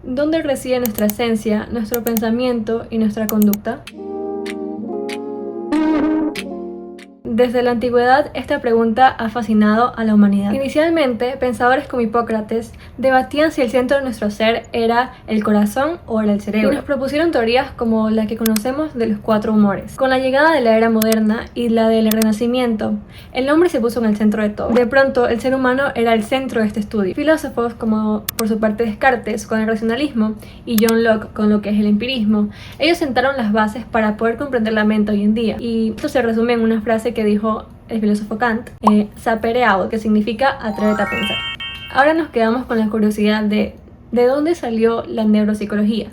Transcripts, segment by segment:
¿Dónde reside nuestra esencia, nuestro pensamiento y nuestra conducta? Desde la antigüedad, esta pregunta ha fascinado a la humanidad. Inicialmente, pensadores como Hipócrates debatían si el centro de nuestro ser era el corazón o era el cerebro, y nos propusieron teorías como la que conocemos de los 4 humores. Con la llegada de la era moderna y la del Renacimiento, el hombre se puso en el centro de todo. De pronto, el ser humano era el centro de este estudio. Filósofos como, por su parte, Descartes con el racionalismo y John Locke con lo que es el empirismo, ellos sentaron las bases para poder comprender la mente hoy en día. Y esto se resume en una frase que dijo el filósofo Kant, sapere aude, que significa atrévete a pensar. Ahora nos quedamos con la curiosidad de dónde salió la neuropsicología.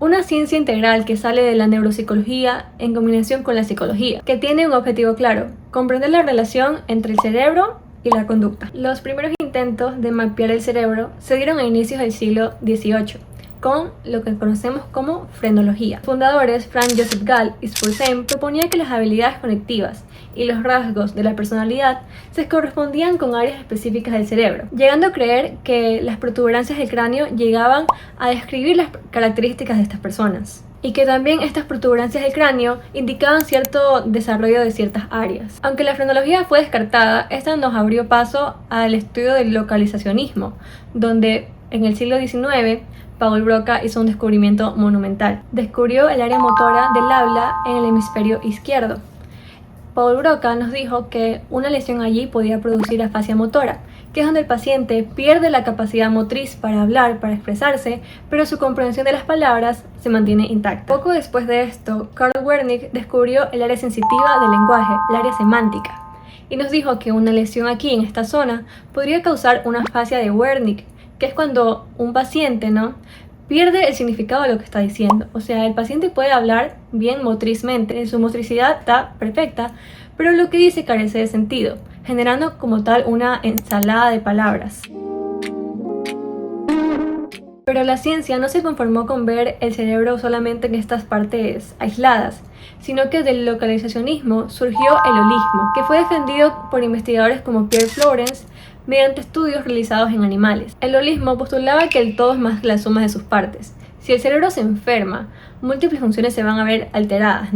Una ciencia integral que sale de la neuropsicología en combinación con la psicología, que tiene un objetivo claro: comprender la relación entre el cerebro y la conducta. Los primeros intentos de mapear el cerebro se dieron a inicios del siglo XVIII, con lo que conocemos como frenología. Fundadores Franz Joseph Gall y Spurzheim proponían que las habilidades conectivas y los rasgos de la personalidad se correspondían con áreas específicas del cerebro, llegando a creer que las protuberancias del cráneo llegaban a describir las características de estas personas, y que también estas protuberancias del cráneo indicaban cierto desarrollo de ciertas áreas. Aunque la frenología fue descartada, esta nos abrió paso al estudio del localizacionismo, donde en el siglo XIX Paul Broca hizo un descubrimiento monumental. Descubrió el área motora del habla en el hemisferio izquierdo. Paul Broca nos dijo que una lesión allí podía producir afasia motora, que es donde el paciente pierde la capacidad motriz para hablar, para expresarse, pero su comprensión de las palabras se mantiene intacta. Poco después de esto, Carl Wernicke descubrió el área sensitiva del lenguaje, el área semántica, y nos dijo que una lesión aquí en esta zona podría causar una afasia de Wernicke, que es cuando un paciente, pierde el significado de lo que está diciendo. O sea, el paciente puede hablar bien motrizmente, su motricidad está perfecta, pero lo que dice carece de sentido, generando como tal una ensalada de palabras. Pero la ciencia no se conformó con ver el cerebro solamente en estas partes aisladas, sino que del localizacionismo surgió el holismo, que fue defendido por investigadores como Pierre Florence mediante estudios realizados en animales. El holismo postulaba que el todo es más que la suma de sus partes. Si el cerebro se enferma, múltiples funciones se van a ver alteradas,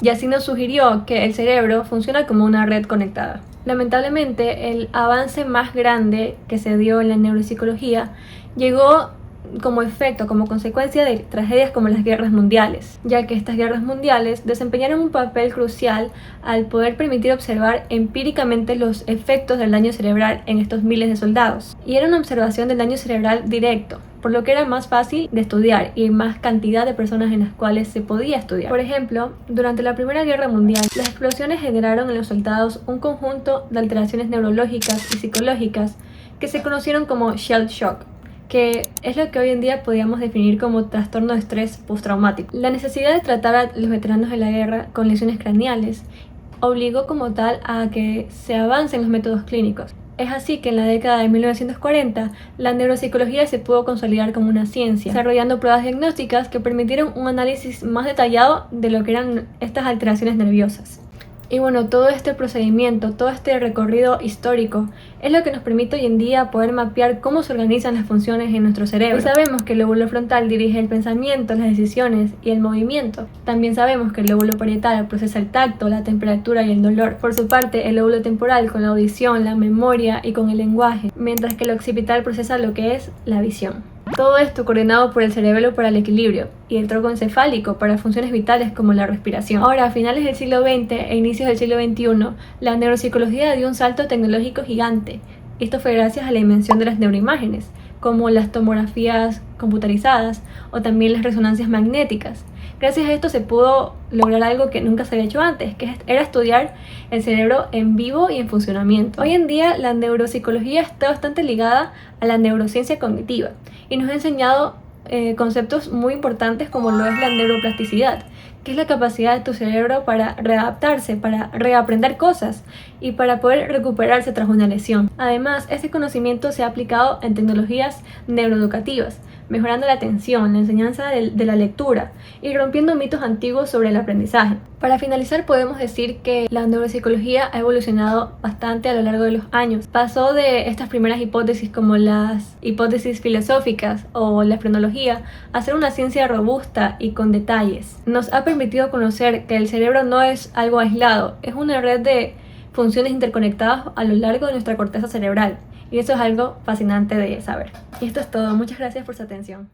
Y así nos sugirió que el cerebro funciona como una red conectada. Lamentablemente, el avance más grande que se dio en la neuropsicología llegó como efecto, como consecuencia de tragedias como las guerras mundiales, ya que estas guerras mundiales desempeñaron un papel crucial al poder permitir observar empíricamente los efectos del daño cerebral en estos miles de soldados. Y era una observación del daño cerebral directo, por lo que era más fácil de estudiar y más cantidad de personas en las cuales se podía estudiar. Por ejemplo, durante la Primera Guerra Mundial, las explosiones generaron en los soldados un conjunto de alteraciones neurológicas y psicológicas que se conocieron como shell shock, que es lo que hoy en día podríamos definir como trastorno de estrés postraumático. La necesidad de tratar a los veteranos de la guerra con lesiones craneales obligó como tal a que se avancen los métodos clínicos. Es así que en la década de 1940 la neuropsicología se pudo consolidar como una ciencia, desarrollando pruebas diagnósticas que permitieron un análisis más detallado de lo que eran estas alteraciones nerviosas. Y bueno, todo este procedimiento, todo este recorrido histórico es lo que nos permite hoy en día poder mapear cómo se organizan las funciones en nuestro cerebro. Y sabemos que el lóbulo frontal dirige el pensamiento, las decisiones y el movimiento. También sabemos que el lóbulo parietal procesa el tacto, la temperatura y el dolor. Por su parte, el lóbulo temporal con la audición, la memoria y con el lenguaje, mientras que el occipital procesa lo que es la visión. Todo esto coordinado por el cerebelo para el equilibrio y el tronco encefálico para funciones vitales como la respiración. Ahora, a finales del siglo XX e inicios del siglo XXI, la neuropsicología dio un salto tecnológico gigante. Esto fue gracias a la invención de las neuroimágenes, como las tomografías computarizadas o también las resonancias magnéticas. Gracias a esto se pudo lograr algo que nunca se había hecho antes, que era estudiar el cerebro en vivo y en funcionamiento. Hoy en día la neuropsicología está bastante ligada a la neurociencia cognitiva y nos ha enseñado conceptos muy importantes como lo es la neuroplasticidad, que es la capacidad de tu cerebro para readaptarse, para reaprender cosas y para poder recuperarse tras una lesión. Además, este conocimiento se ha aplicado en tecnologías neuroeducativas, mejorando la atención, la enseñanza de la lectura y rompiendo mitos antiguos sobre el aprendizaje. Para finalizar, podemos decir que la neuropsicología ha evolucionado bastante a lo largo de los años. Pasó de estas primeras hipótesis como las hipótesis filosóficas o la frenología a ser una ciencia robusta y con detalles. Nos ha permitido conocer que el cerebro no es algo aislado, es una red de funciones interconectadas a lo largo de nuestra corteza cerebral. Y eso es algo fascinante de saber. Y esto es todo. Muchas gracias por su atención.